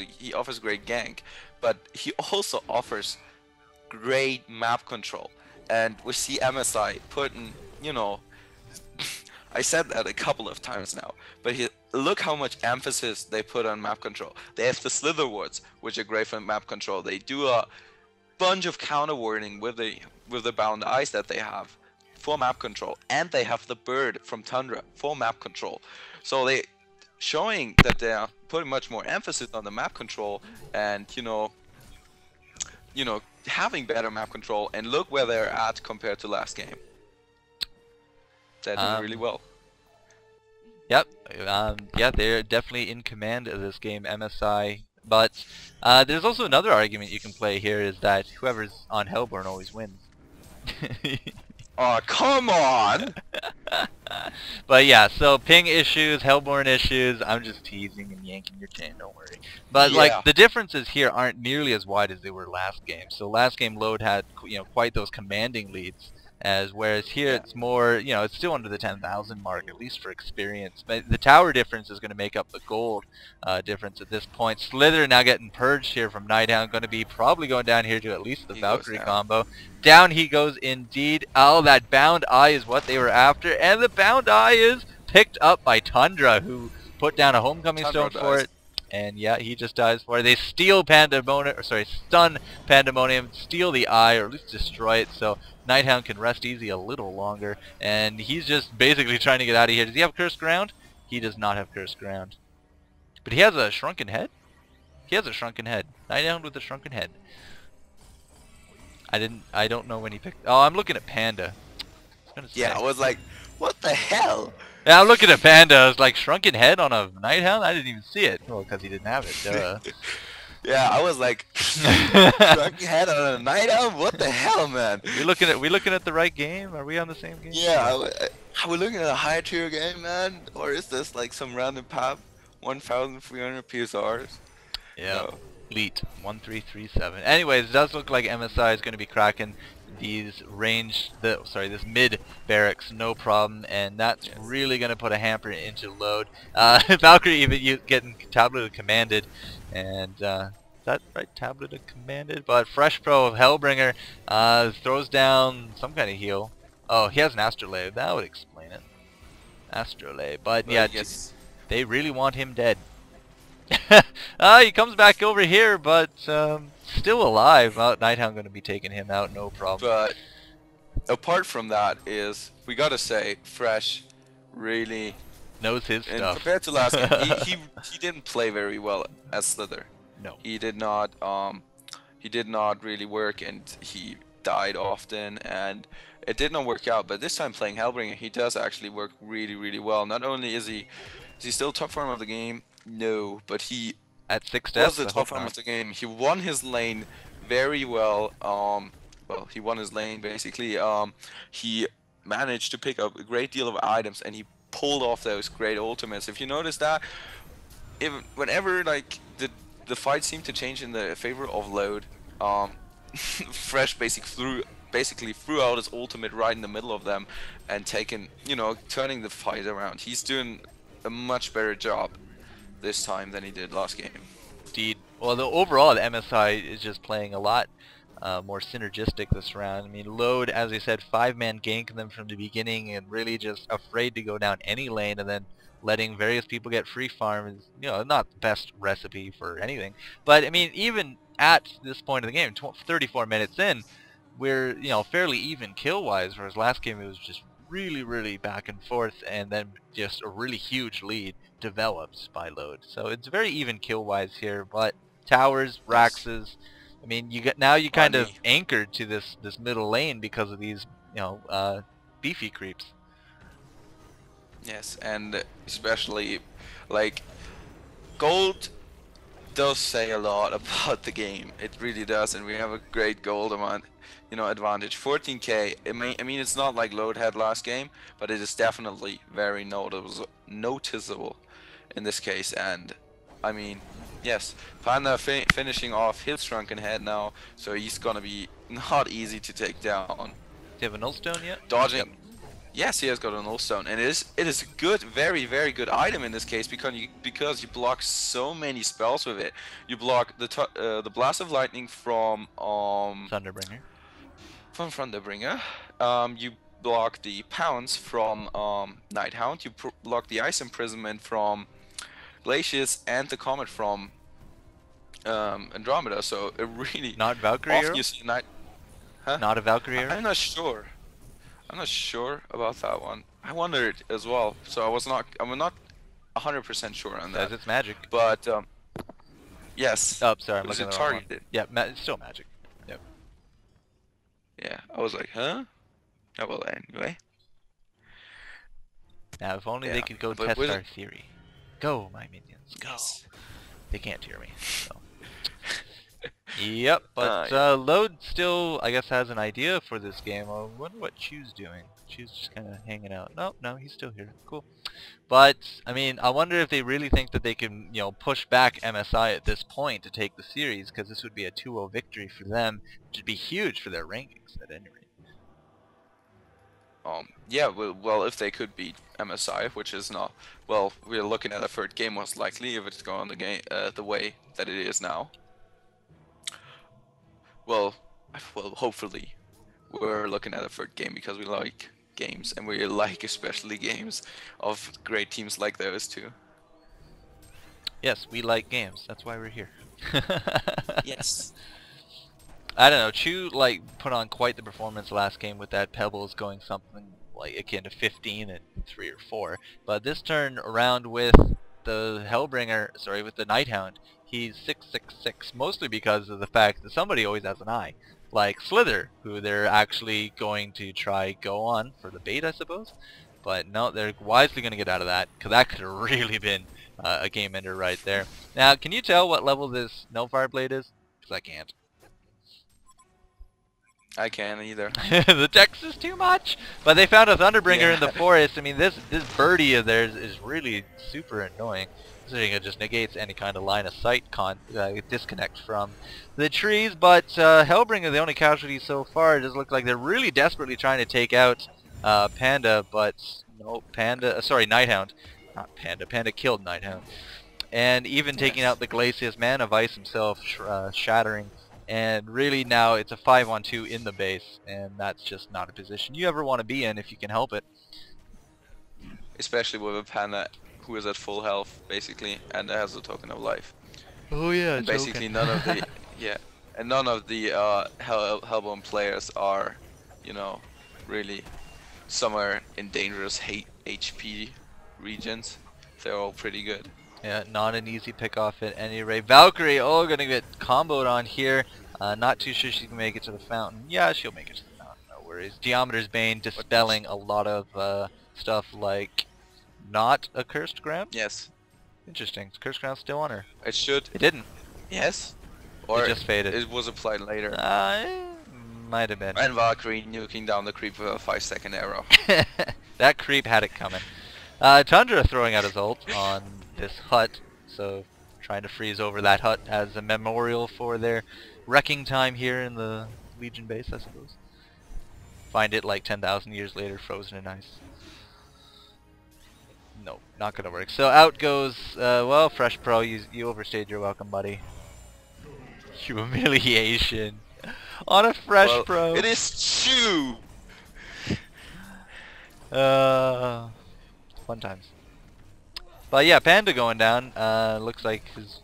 he offers great gank, but he also offers great map control. And we see MSI putting, you know, I said that a couple of times now, but look how much emphasis they put on map control. They have the Slither wards, which are great for map control. They do a bunch of counter warding with the bound eyes that they have for map control, and they have the bird from Tundra for map control. So they showing that they are putting much more emphasis on the map control, and having better map control. And look where they're at compared to last game. They're doing really well. Yep. Yeah, they're definitely in command of this game, MSI. But there's also another argument you can play here, is that whoever's on Hellborn always wins. Oh, come on! But yeah, so ping issues, Hellborn issues, I'm just teasing and yanking your chain, don't worry. But Yeah. like, the differences here aren't nearly as wide as they were last game. So last game Load had, quite those commanding leads. Whereas here it's more, it's still under the 10,000 mark, at least for experience. But the tower difference is going to make up the gold difference at this point. Slither now getting purged here from Nighthound, going to be probably going down here to at least the Valkyrie combo. Down he goes indeed. Oh, that bound eye is what they were after, and the bound eye is picked up by Tundra, who put down a homecoming stone for it. And yeah, he just dies for it. They steal stun Pandemonium, steal the eye, or at least destroy it, so Nighthound can rest easy a little longer. And he's just basically trying to get out of here. Does he have Cursed Ground? He does not have Cursed Ground. But he has a Shrunken Head? He has a Shrunken Head. Nighthound with a Shrunken Head. I don't know when he picked... Oh, I'm looking at Panda. Yeah, I was like, what the hell? Yeah, I'm looking at Panda. I was like, Shrunken Head on a Nighthound? I didn't even see it. Well, because he didn't have it. Duh. Yeah, I was like, Shrunken Head on a Nighthound? What the hell, man? We looking at the right game? Are we on the same game? Yeah, are we looking at a higher tier game, man? Or is this like some random pap? 1,300 PSRs? Yeah. No. Elite 1337. Anyways, it does look like MSI is going to be cracking these this mid barracks, no problem, and that's really going to put a hamper into Load. Valkyrie even getting tableted commanded, and is that right? Tableted commanded, but Fresh Pro of Hellbringer throws down some kind of heal. Oh, he has an Astrolabe. That would explain it. Astrolabe, but yeah, they really want him dead. He comes back over here, but still alive. Nighthound going to be taking him out, no problem. But apart from that, we gotta say, Fresh really knows his stuff. Compared to last game, he didn't play very well as Slither. No, he did not really work, and he died often, and it did not work out. But this time playing Hellbringer, he does actually work really, really well. Not only is he still top farm of the game. No, but he at 6 deaths was the top farm of the game. He won his lane very well. Well, he won his lane basically. He managed to pick up a great deal of items, and he pulled off those great ultimates. If you notice that, whenever like the fight seemed to change in the favor of Load, Fresh basically threw out his ultimate right in the middle of them, and turning the fight around. He's doing a much better job this time than he did last game. Indeed. Well, overall, the MSI is just playing a lot more synergistic this round. I mean, Load, as I said, 5-man ganking them from the beginning, and really just afraid to go down any lane, and then letting various people get free farm is, not the best recipe for anything. But I mean, even at this point of the game, 34 minutes in, we're fairly even kill-wise, whereas last game it was just really back and forth, and then just a really huge lead developed by Load. So it's very even kill-wise here, but towers, Raxes, I mean, you kind of anchored to this middle lane because of these, beefy creeps. Yes, and especially, like, gold does say a lot about the game. It really does, and we have a great gold amount. Advantage. 14k. I mean, it's not like Load had last game, but it is definitely very noticeable in this case. And I mean, yes, Panda finishing off his Shrunken Head now, so he's gonna be not easy to take down. Do you have a null stone yet? Dodging. Yep. Yes, he has got an null stone, and it is a good, very very good item in this case because you block so many spells with it. You block the blast of lightning Thunderbringer. from Thunderbringer. You block the pounce from Nighthound. You block the ice imprisonment from Glacius and the comet from Andromeda. So it really Not Valkyrie often arrow? you see Night. Huh? Not a Valkyrie arrow? I'm not sure. I'm not sure about that one. I wondered as well, so I'm not 100% sure on Says that. it's magic. But yes, Oh, sorry, I'm it was looking a at the wrong one. targeted. Yeah, it's still magic. Yep. Yeah, I was like, huh? Oh well, anyway. Now, if only Yeah, they could go but test with our theory. Go, my minions, go. yes. They can't hear me, so. Yep, but Yeah. Load still, I guess, has an idea for this game. I wonder what Chu's doing. Chu's just kind of hanging out. No, he's still here. Cool. But, I mean, I wonder if they really think that they can, push back MSI at this point to take the series, because this would be a 2-0 victory for them, which would be huge for their rankings, at any rate. Yeah, well, if they could beat MSI, which is not, well, we're looking at a third game most likely if it's going the way that it is now. Well, hopefully, we're looking at a third game because we like games, and we like especially games of great teams like those two. Yes, we like games. That's why we're here. Yes. I don't know. Chu put on quite the performance last game with that Pebbles going something like akin to 15 and 3 or 4. But this turn around with the with the Nighthound, he's 666, mostly because of the fact that somebody always has an eye. Like Slither, who they're actually going to try go on for the bait, I suppose. But no, they're wisely going to get out of that, because that could have really been a game ender right there. Now, can you tell what level this No Fire Blade is? Because I can't. I can't either. The text is too much. But they found a Thunderbringer Yeah. in the forest. I mean, this birdie of theirs is really super annoying. It just negates any kind of line of sight disconnect from the trees. But Hellbringer, the only casualty so far, it does look like they're really desperately trying to take out Panda. But no, Nighthound. Not Panda. Panda killed Nighthound. And even taking out the Glacius, Man of Ice himself, shattering. And really now it's a 5-on-2 in the base, and that's just not a position you ever want to be in if you can help it. Especially with a Panda who is at full health, basically, and has a token of life. Oh yeah, And basically none of the none of the Hellbone players are, really somewhere in dangerous HP regions. They're all pretty good. Yeah, not an easy pick off at any rate. Valkyrie, gonna get comboed on here. Not too sure she can make it to the fountain. Yeah, she'll make it to the fountain, no worries. Geometer's Bane dispelling a lot of stuff like not a Cursed Ground? Yes. Interesting. Is Cursed Ground still on her? It should. It didn't. Yes. Or it just faded. It was applied later. Might have been. And Valkyrie nuking down the creep with a 5-second arrow. That creep had it coming. Tundra throwing out his ult on this hut, so trying to freeze over that hut as a memorial for their wrecking time here in the Legion base, I suppose. Find it like 10,000 years later, frozen in ice. No, not gonna work. So out goes, well, Fresh Pro, you overstayed your welcome, buddy. Humiliation on a Fresh Pro. It is Chu! Fun times. But yeah, Panda going down. Looks like his